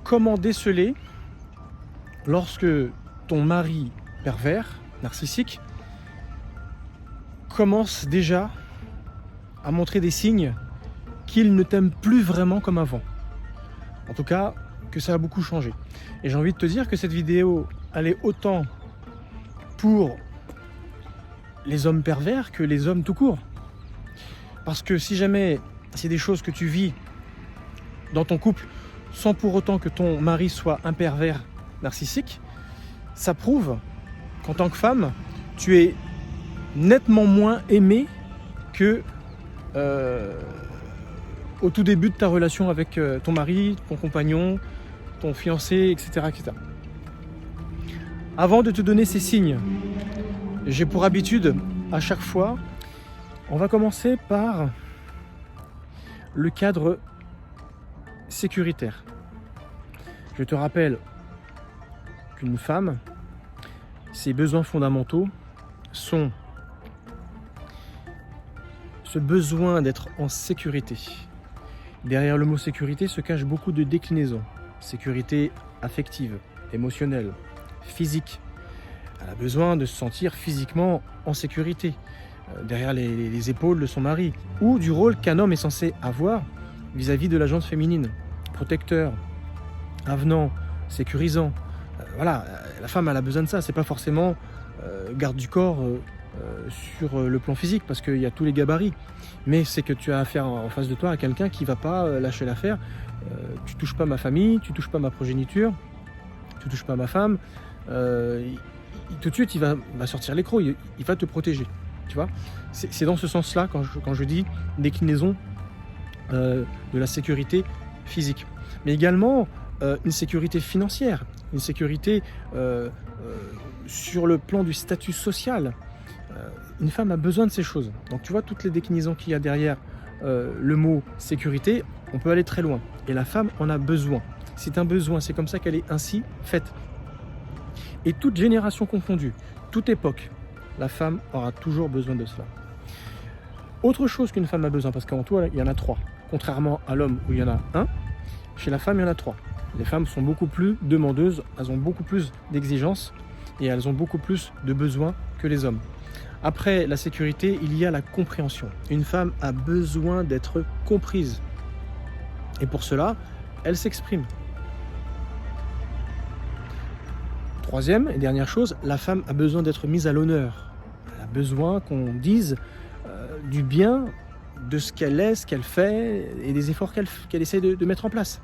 comment déceler lorsque ton mari pervers, narcissique, commence déjà à montrer des signes qu'il ne t'aime plus vraiment comme avant. En tout cas, que ça a beaucoup changé. Et j'ai envie de te dire que cette vidéo, elle est autant pour les hommes pervers que les hommes tout court. Parce que si jamais c'est des choses que tu vis dans ton couple sans pour autant que ton mari soit un pervers narcissique, ça prouve qu'en tant que femme, tu es nettement moins aimée que au tout début de ta relation avec ton mari, ton compagnon, ton fiancé, etc., etc. Avant de te donner ces signes, j'ai pour habitude, à chaque fois, on va commencer par le cadre sécuritaire. Je te rappelle qu'une femme, ses besoins fondamentaux sont ce besoin d'être en sécurité. Derrière le mot sécurité se cache beaucoup de déclinaisons. Sécurité affective, émotionnelle, physique. Elle a besoin de se sentir physiquement en sécurité, derrière les épaules de son mari, ou du rôle qu'un homme est censé avoir vis-à-vis de la gente féminine. Protecteur, avenant, sécurisant. Voilà, la femme elle a besoin de ça, c'est pas forcément garde du corps sur le plan physique, parce qu'il y a tous les gabarits, mais c'est que tu as affaire en face de toi à quelqu'un qui va pas lâcher l'affaire. Tu touches pas ma famille, tu touches pas ma progéniture, tu touches pas ma femme, tout de suite il va sortir l'écrou, il va te protéger, tu vois. C'est dans ce sens-là quand je dis déclinaison de la sécurité physique, mais également une sécurité financière, une sécurité sur le plan du statut social. Une femme a besoin de ces choses. Donc tu vois toutes les déclinaisons qu'il y a derrière le mot sécurité, on peut aller très loin. Et la femme en a besoin. C'est un besoin, c'est comme ça qu'elle est ainsi faite. Et toute génération confondue, toute époque, la femme aura toujours besoin de cela. Autre chose qu'une femme a besoin, parce qu'en tout, il y en a trois. Contrairement à l'homme où il y en a un, chez la femme, il y en a trois. Les femmes sont beaucoup plus demandeuses, elles ont beaucoup plus d'exigences et elles ont beaucoup plus de besoins que les hommes. Après la sécurité, il y a la compréhension. Une femme a besoin d'être comprise. Et pour cela, elle s'exprime. Troisième et dernière chose, la femme a besoin d'être mise à l'honneur. Elle a besoin qu'on dise du bien de ce qu'elle est, ce qu'elle fait et des efforts qu'elle essaie de mettre en place.